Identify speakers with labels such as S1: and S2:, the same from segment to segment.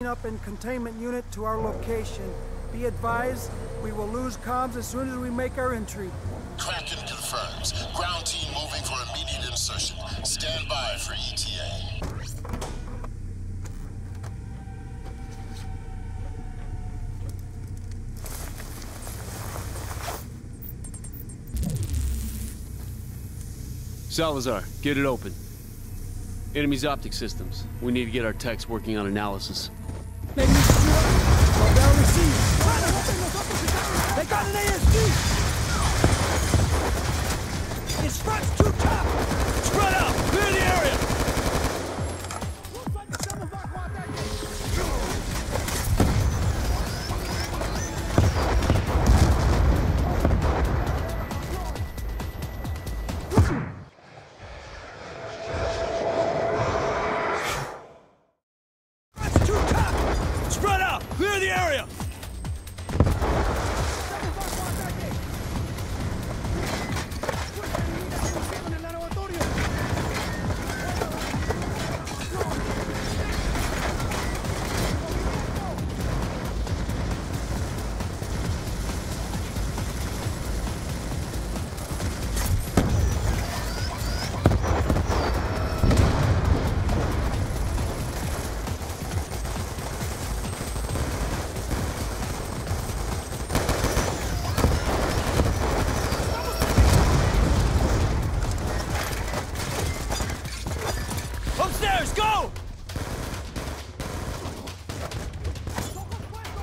S1: up in containment unit to our location. Be advised, we will lose comms as soon as we make our entry.
S2: Kraken confirms. Ground team moving for immediate insertion. Stand by for ETA.
S3: Salazar, get it open. Enemy's optic systems. We need to get our techs working on analysis.
S1: Maybe we should shoot up. Slow down receive. They got an ASD! His front's too tough!
S3: Spread out! Clear the area!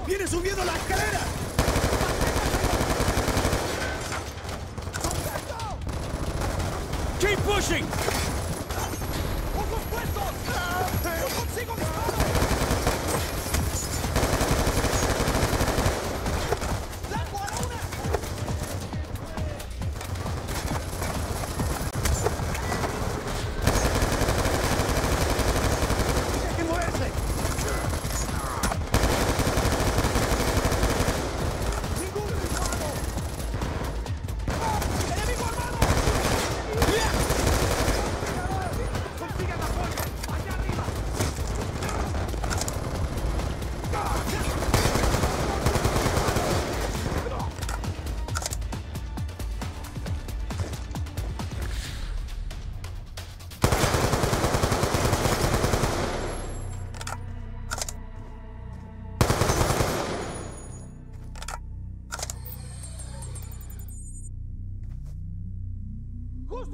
S1: ¡Viene subiendo la escalera!
S3: Keep pushing!
S1: ¡Ojos puestos! ¡No consigo disparar! ¡Blanco a la una! ¡Tiene que moverse!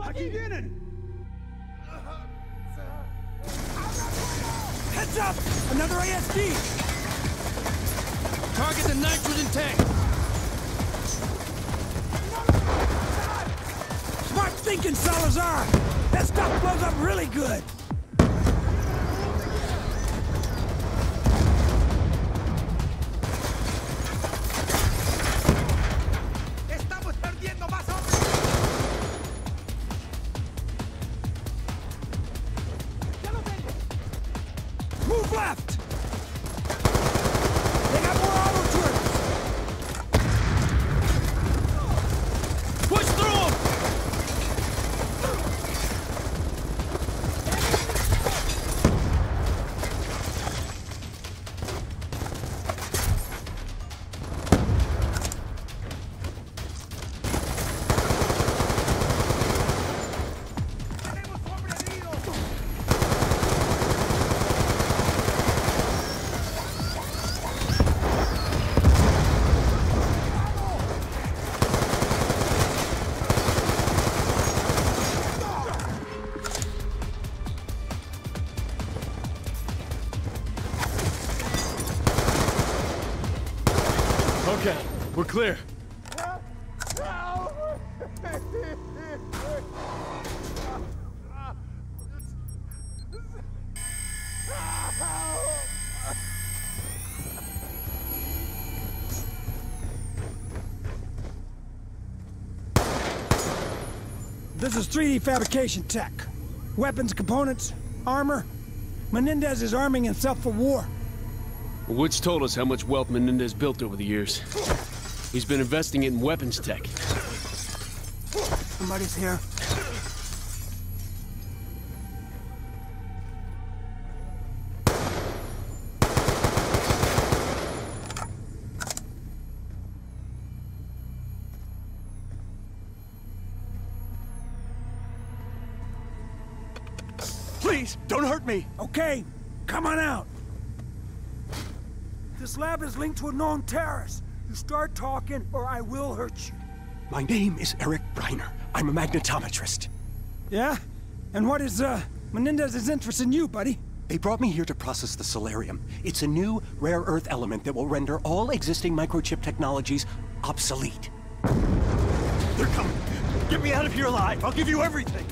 S1: ¡Aquí vienen! Heads up! Another ASD!
S3: Target the nitrogen tank!
S1: Smart thinking, Salazar! That stuff blows up really good! ¡Estamos perdiendo más hombres! Move left! They got more auto turrets!
S3: Push through them!
S1: ¡Tenemos hombre herido!
S3: Okay, we're clear.
S1: This is 3D fabrication tech. Weapons, components, armor. Menendez is arming himself for war.
S3: Woods told us how much wealth Menendez built over the years. He's been investing it in weapons tech.
S1: Somebody's here.
S4: please, don't hurt me.
S1: Okay, come on out. This lab is linked to a known terrorist. You start talking or I will hurt you.
S4: My name is Eric Reiner. I'm a magnetometrist.
S1: Yeah? And what is, Menendez's interest in you, buddy?
S4: They brought me here to process the Solarium. It's a new, rare earth element that will render all existing microchip technologies obsolete. They're coming. Get me out of here alive. I'll give you everything.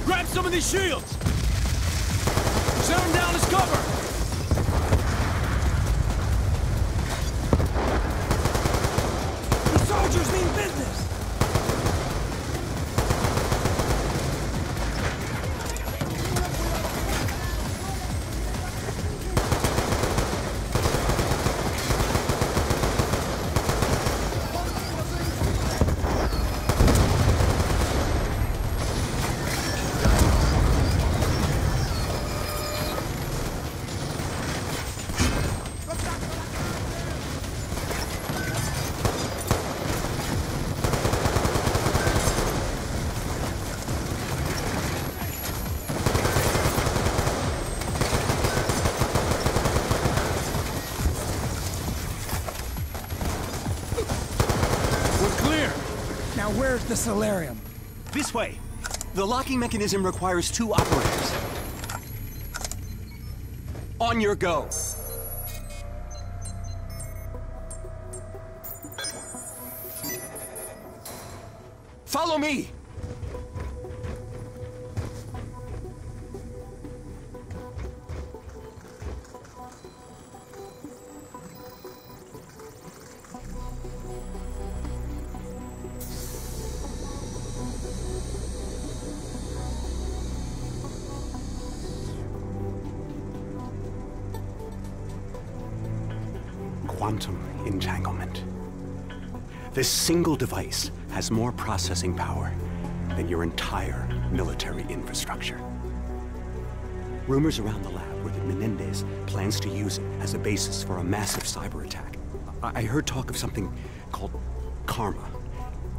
S3: Grab some of these shields! Set them down as cover!
S1: The soldiers mean business! Where's the Solarium?
S4: This way. The locking mechanism requires 2 operators. On your go. Follow me! Quantum entanglement. This single device has more processing power than your entire military infrastructure. Rumors around the lab were that Menendez plans to use it as a basis for a massive cyber attack. I heard talk of something called Karma.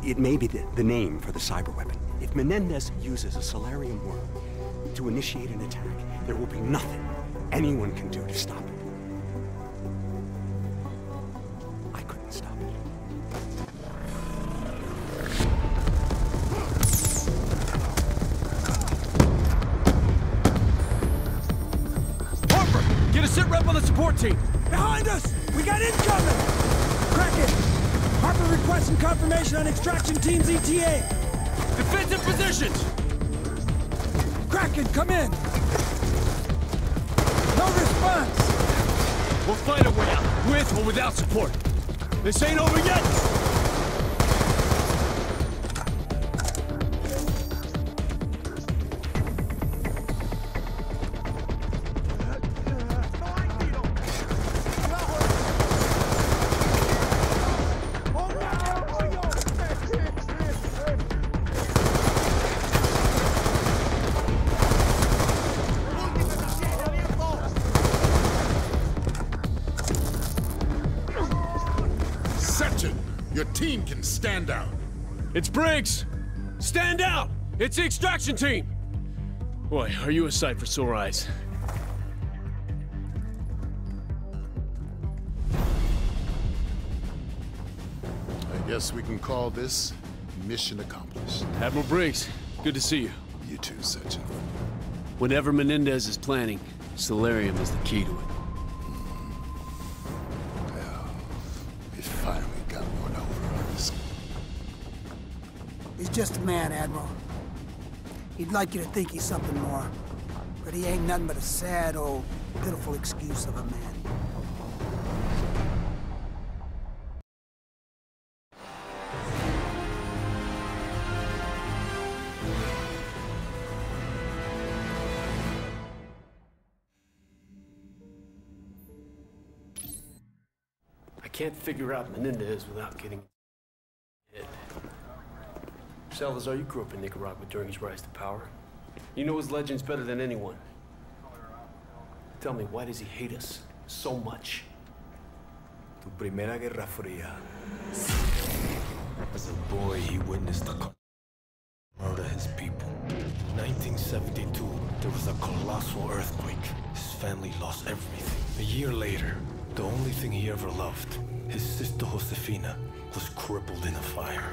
S4: It may be the name for the cyber weapon. If Menendez uses a Solarium worm to initiate an attack, there will be nothing anyone can do to stop it.
S3: Sit rep on the support team.
S1: Behind us! We got incoming! Kraken! Harper requesting confirmation on extraction team's ETA.
S3: Defensive positions!
S1: Kraken, come in! No response!
S3: We'll fight our way out, with or without support. This ain't over yet!
S2: Your team can stand out.
S3: It's Briggs! Stand out! It's the extraction team! Boy, are you a sight for sore eyes.
S2: I guess we can call this mission accomplished.
S3: Admiral Briggs, good to see you.
S2: You too, Sergeant.
S3: Whatever Menendez is planning, Solarium is the key to it.
S2: Well, we finally got one over on this.
S1: He's just a man, Admiral. He'd like you to think he's something more. But he ain't nothing but a sad, old, pitiful excuse of a man.
S3: I can't figure out Menendez without getting hit. Salazar, you grew up in Nicaragua during his rise to power. You know his legends better than anyone. Tell me, why does he hate us so much.
S5: Tu primera Guerra Fría. As a boy, he witnessed the murder his people. In 1972, there was a colossal earthquake. His family lost everything. A year later, the only thing he ever loved, his sister Josefina, was crippled in a fire.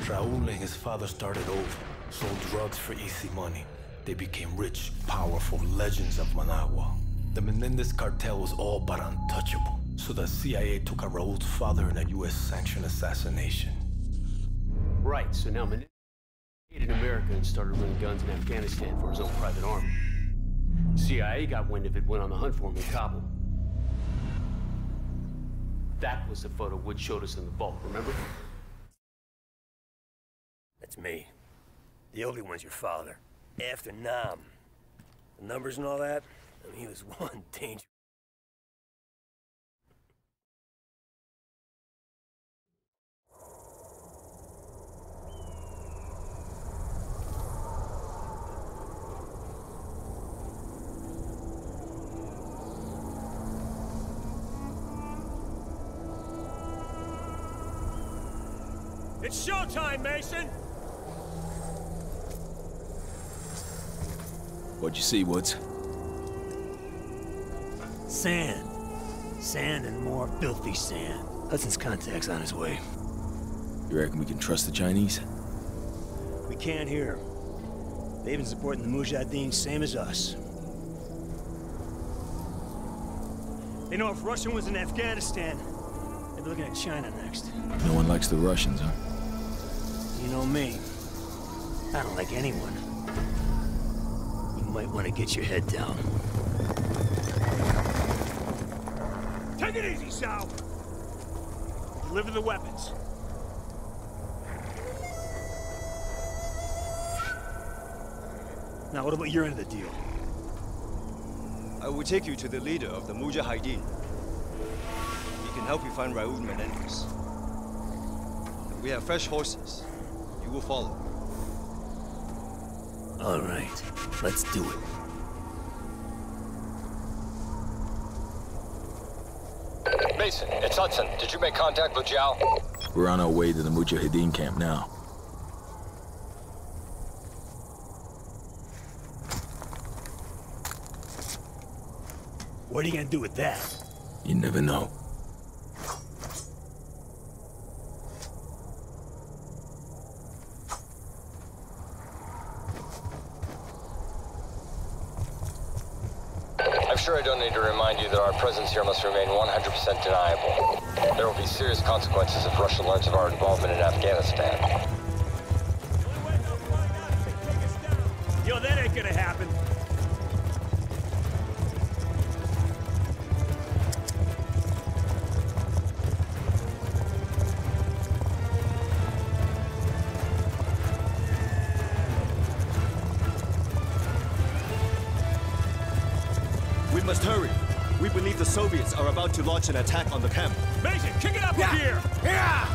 S5: Raúl and his father started over, sold drugs for easy money. They became rich, powerful legends of Managua. The Menendez cartel was all but untouchable, so the CIA took out Raúl's father in a US-sanctioned assassination.
S3: Right, so now Menendez stayed in America and started running guns in Afghanistan for his own private army. CIA got wind of it, went on the hunt for him in Kabul. That was the photo Wood showed us in the vault, remember?
S6: That's me. The older one's your father. After Nam. The numbers and all that, I mean, he was one danger.
S1: It's showtime, Mason!
S7: What'd you see, Woods?
S6: Sand. Sand and more filthy sand. Hudson's contact's on his way.
S7: You reckon we can trust the Chinese?
S6: We can't hear. They've been supporting the Mujahideen same as us. They know if Russia was in Afghanistan, they'd be looking at China next.
S7: No one likes the Russians, huh?
S6: You know me. I don't like anyone. You might want to get your head down.
S1: Take it easy, Sal! Deliver the weapons.
S6: Now, what about your end of the deal?
S8: I will take you to the leader of the Mujahideen. He can help you find Raúl Menendez. We have fresh horses. You will follow.
S6: All right, let's do it.
S9: Mason, it's Hudson. Did you make contact with Zhao?
S7: We're on our way to the Mujahideen camp now.
S6: What are you gonna do with that?
S7: You never know.
S9: I'm sure I don't need to remind you that our presence here must remain 100% deniable. There will be serious consequences if Russia learns of our involvement in Afghanistan.
S1: Yo, that ain't gonna happen.
S8: We must hurry. We believe the Soviets are about to launch an attack on the camp.
S1: Mason, kick it up up here! Yeah!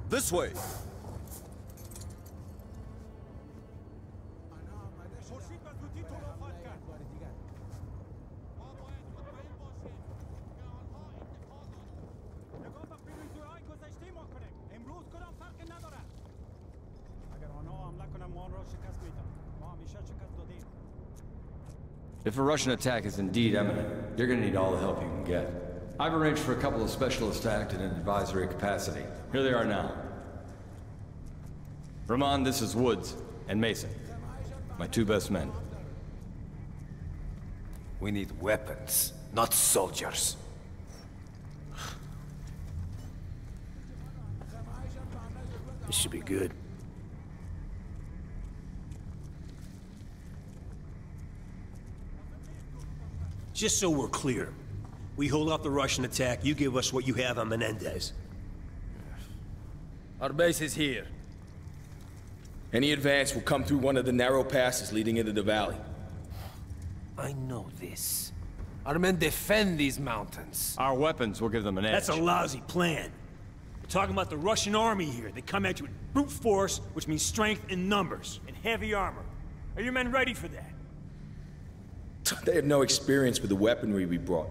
S8: This way.
S10: If a Russian attack is indeed imminent, you're gonna need all the help you can get. I've arranged for a couple of specialists to act in an advisory capacity. Here they are now. Rahman, this is Woods, and Mason. My two best men.
S6: We need weapons, not soldiers. This should be good. Just so we're clear, we hold off the Russian attack, you give us what you have on Menendez.
S11: Our base is here.
S7: Any advance will come through one of the narrow passes leading into the valley.
S11: I know this. Our men defend these mountains.
S10: Our weapons will give them an edge.
S12: That's a lousy plan. We're talking about the Russian army here. They come at you with brute force, which means strength in numbers, and heavy armor. Are your men ready for that?
S7: They have no experience with the weaponry we brought.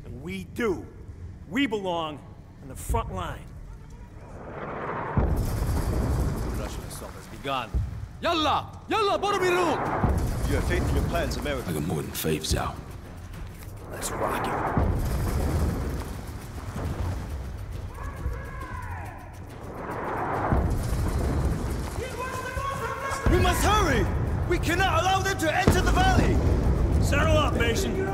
S12: And we do. We belong on the front line.
S11: The Russian assault has begun. Yalla! Yalla, Boromirun!
S8: You have faith in your plans, America.
S7: I got more than faves out.
S12: Let's rock it.
S8: We must hurry! We cannot allow them to enter the valley!
S12: Settle up, Mason.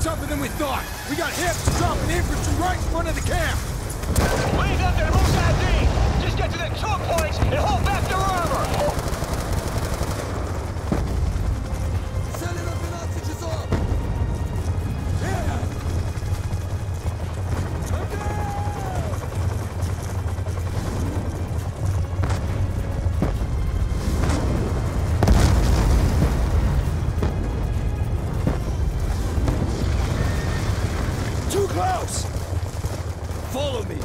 S1: Tougher than we thought. We got hips dropping infantry right in front of the camp.
S9: Lead them to the Bulamadim! Just get to the choke points and hold back their armor!
S1: Follow me.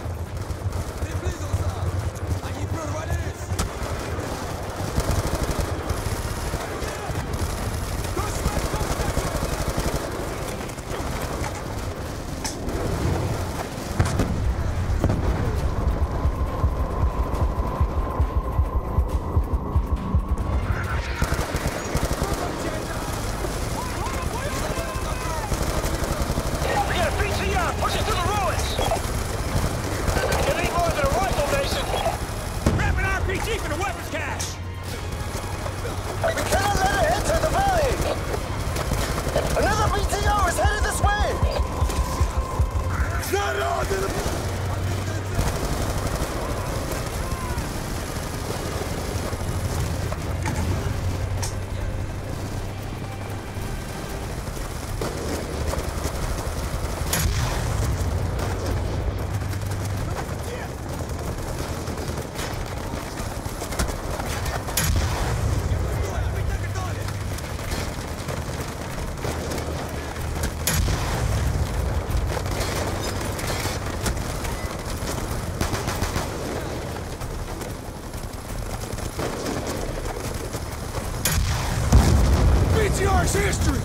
S1: BTR's history!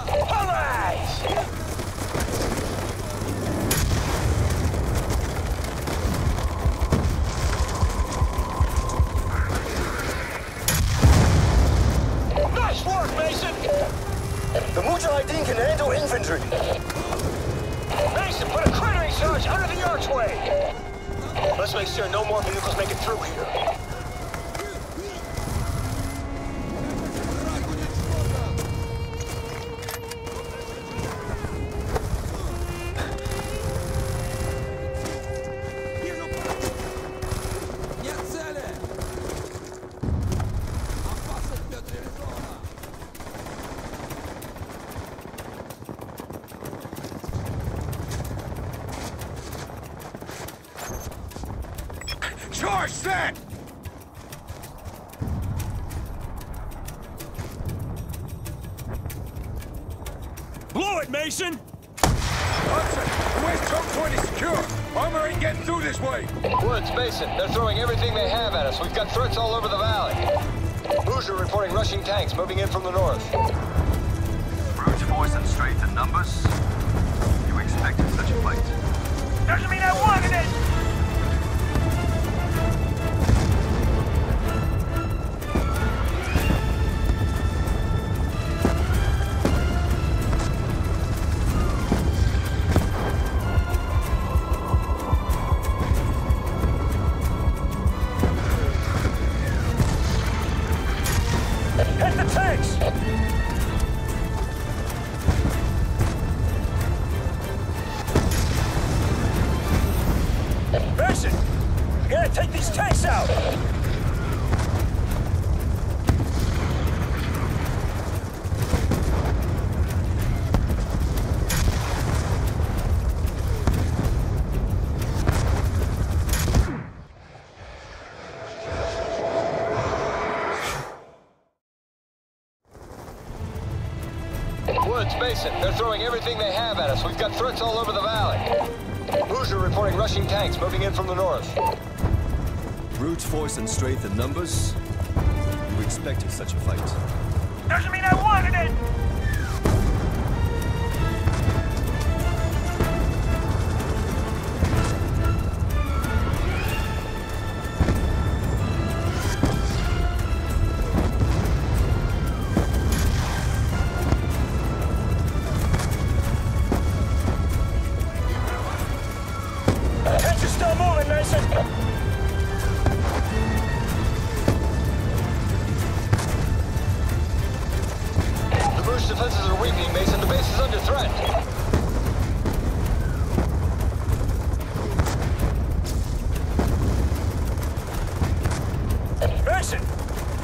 S9: All right! Nice work, Mason!
S8: The Mujahideen can handle infantry.
S9: Mason, put a cratering charge under the archway! Let's make sure no more vehicles make it through here.
S1: Charge set!
S12: Blow it, Mason!
S1: Hudson, the west choke point is secure. Armor ain't getting through this way.
S9: Woods, Mason, they're throwing everything they have at us. We've got threats all over the valley. Hoosier reporting Russian tanks moving in from the north.
S13: Brute force and strength in numbers? You expected such a fight?
S12: Doesn't mean I wanted it!
S9: Hit the tanks! Mason. They're throwing everything they have at us. We've got threats all over the valley. Hoosier reporting Russian tanks moving in from the north.
S8: Brute force and strength in numbers? You expected such a fight.
S12: Doesn't mean I wanted it! Tanks are still moving, Mason!
S9: The British defenses are weakening, Mason. The base is under threat.
S12: Mason!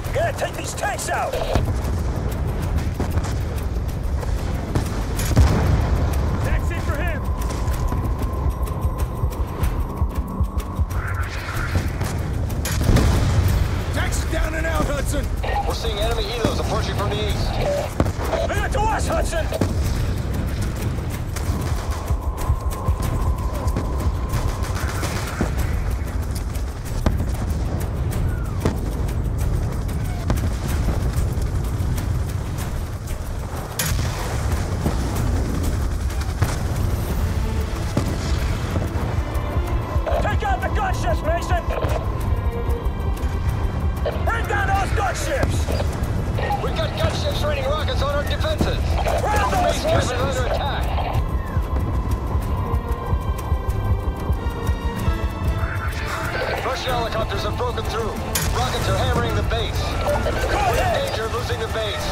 S12: You gotta take these tanks out! Taxi for him!
S1: Taxi down and out, Hudson!
S9: We're seeing enemy helos approaching from the east.
S12: Bring it to us, Hudson! Take out the gunships, Mason! Bring down those gunships!
S9: We've got gunships raining rockets on our defenses.
S12: Round those
S9: Base camp is
S12: horses!
S9: under attack. Russian helicopters have broken through. Rockets are hammering the base. We're in danger of losing the base.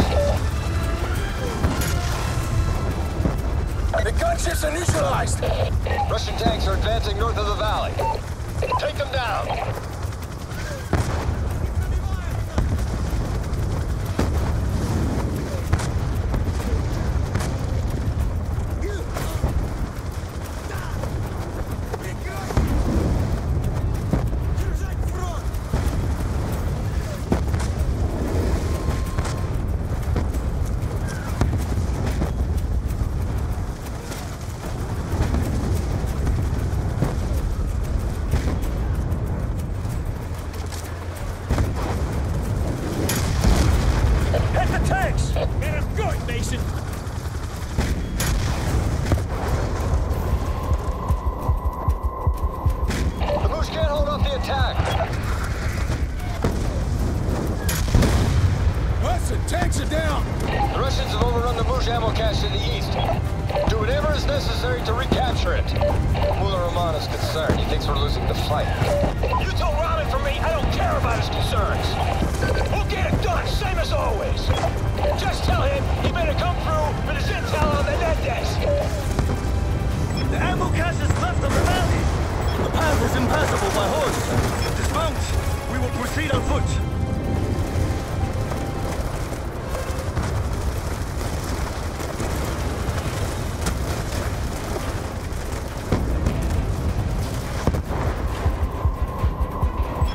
S12: The gunships are neutralized!
S9: Russian tanks are advancing north of the valley. Take them down.
S12: Hit the tanks! Get us good, Mason!
S9: The Moose can't hold off the attack.
S1: Hudson, tanks are down!
S9: The Russians have overrun the Moose ammo cache to the east. Do whatever is necessary to recapture it. Mullah Rahman is concerned. He thinks we're losing the fight.
S12: You told Rahman for me I don't care about his concerns. We'll get it done, same as always. Just tell him he better come through with his intel on the net desk.
S14: The ammo cache is left of the valley. The path is impassable by horse. Dismount. We will proceed on foot.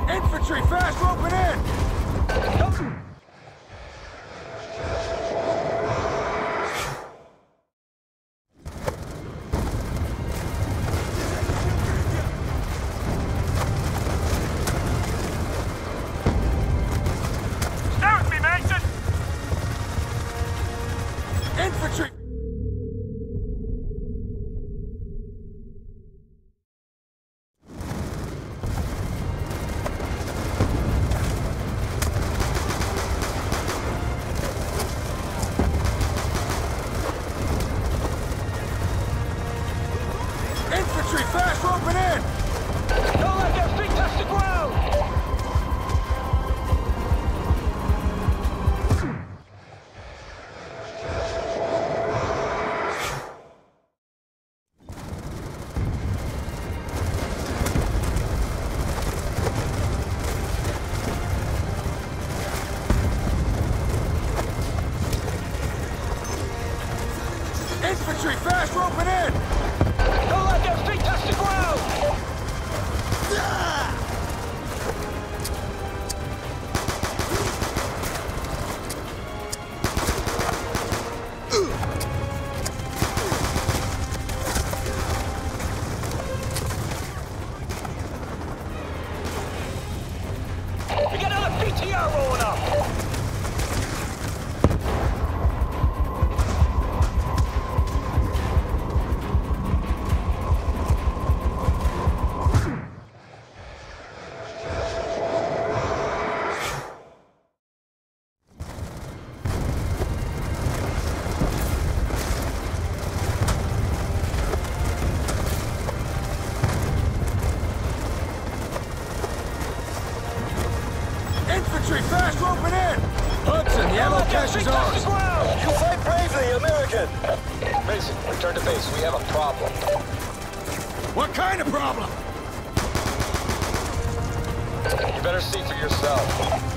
S1: Infantry, fast roping in!
S12: Stay with me, Mason!
S1: Infantry! Infantry, fast roping in!
S12: Don't let their feet touch the ground!
S1: Infantry, fast roping in!
S12: Don't let their feet touch the ground! base is ours!
S14: You fight bravely, American!
S9: Mason, return to base. We have a problem.
S7: What kind of problem?
S9: You better see for yourself.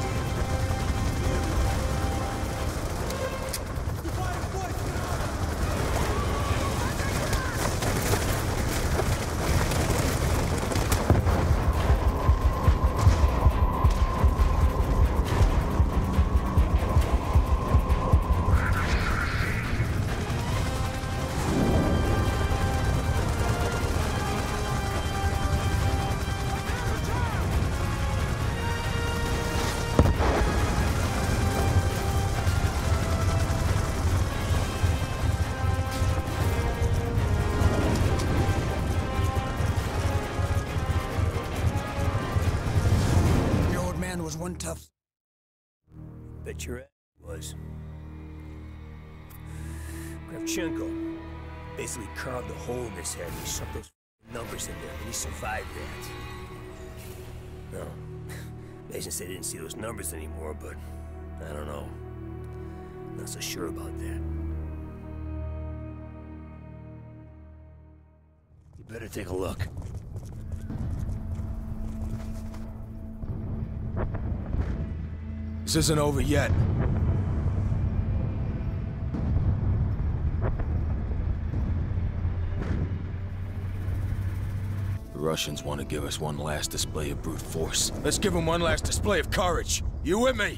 S1: Was one tough.
S6: Bet your ass was. Kravchenko basically carved a hole in his head and he shoved those numbers in there, and he survived that. No. Mason said he didn't see those numbers anymore, but I don't know. Not so sure about that. You better take a look.
S7: This isn't over yet. The Russians want to give us one last display of brute force. Let's give them one last display of courage. You with me?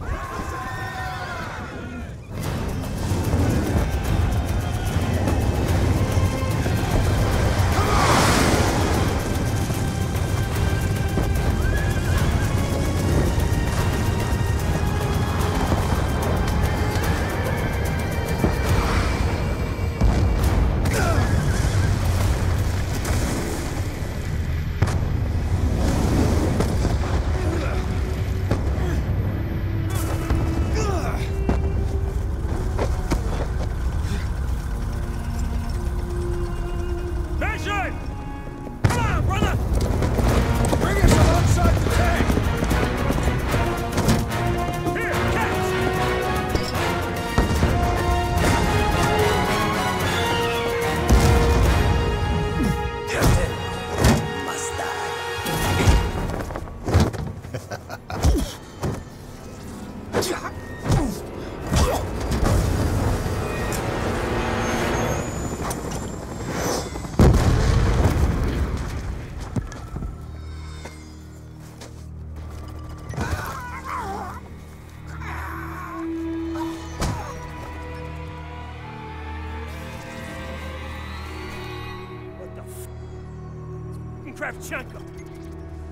S6: Kravchenko!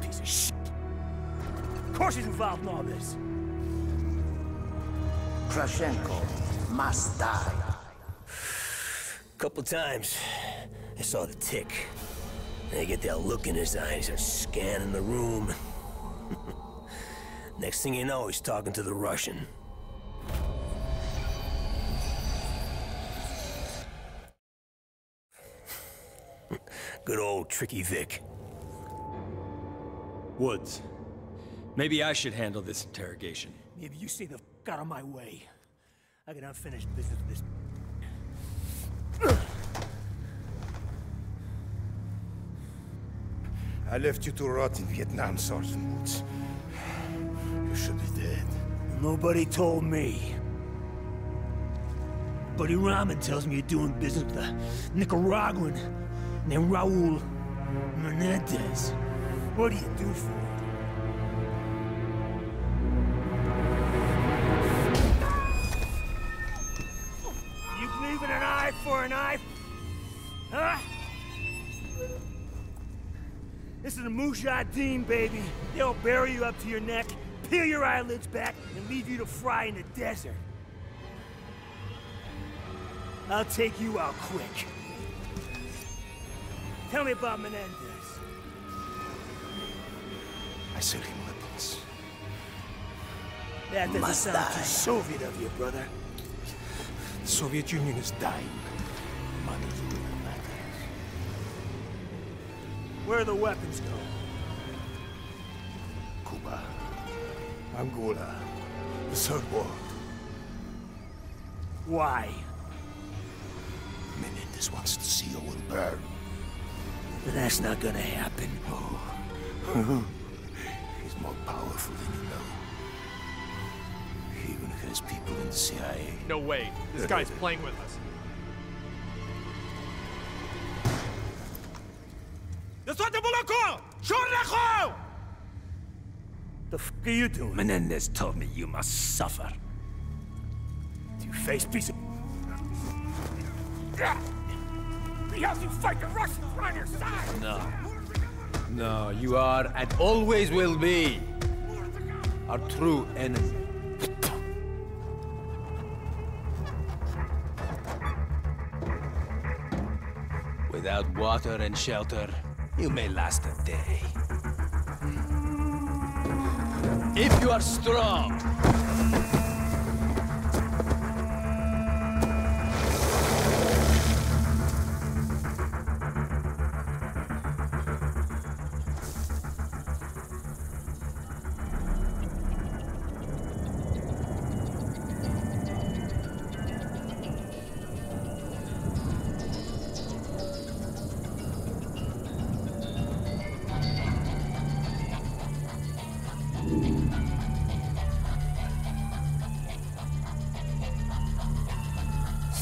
S6: Piece of shit. Of course he's involved in all this.
S14: Kravchenko must die.
S6: Couple times, I saw the tick. And I get that look in his eye, and he starts scanning the room. Next thing you know, he's talking to the Russian. Good old Tricky Vic.
S10: Woods. Maybe I should handle this interrogation.
S6: Maybe you stay the f*** out of my way. I got unfinished business with this.
S15: I left you to rot in Vietnam, Sergeant Woods. You should be dead.
S6: Nobody told me. Buddy Rahman tells me you're doing business with a Nicaraguan named Raul Menendez. What do you do for it? You believe in an eye for an eye? Huh? This is a Mujahideen, baby. They'll bury you up to your neck, peel your eyelids back, and leave you to fry in the desert. I'll take you out quick. Tell me about Menendez.
S15: I sell him weapons.
S6: That doesn't sound too Soviet of you, brother.
S15: The Soviet Union is dying. Money matters.
S6: Where do the weapons go?
S15: Cuba, Angola, the Third World.
S6: Why?
S15: Menendez wants to see Owen burn.
S6: That's not gonna happen.
S15: Oh. He's more powerful than you know. He even has people in the CIA.
S16: No way. This guy's playing with us.
S6: The f are you doing?
S14: Menendez told me you must suffer.
S6: You face piece of...
S12: We have to fight the Russians on your side!
S11: No. No, you are and always will be our true enemy. Without water and shelter, you may last a day. If you are strong,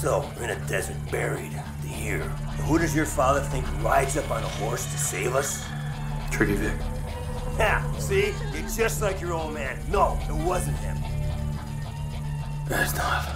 S6: So, we're in a desert, buried. Here. Who does your father think rides up on a horse to save us?
S5: Tricky Vic.
S6: Ha! See? You're just like your old man. No, it wasn't him.
S5: That's not.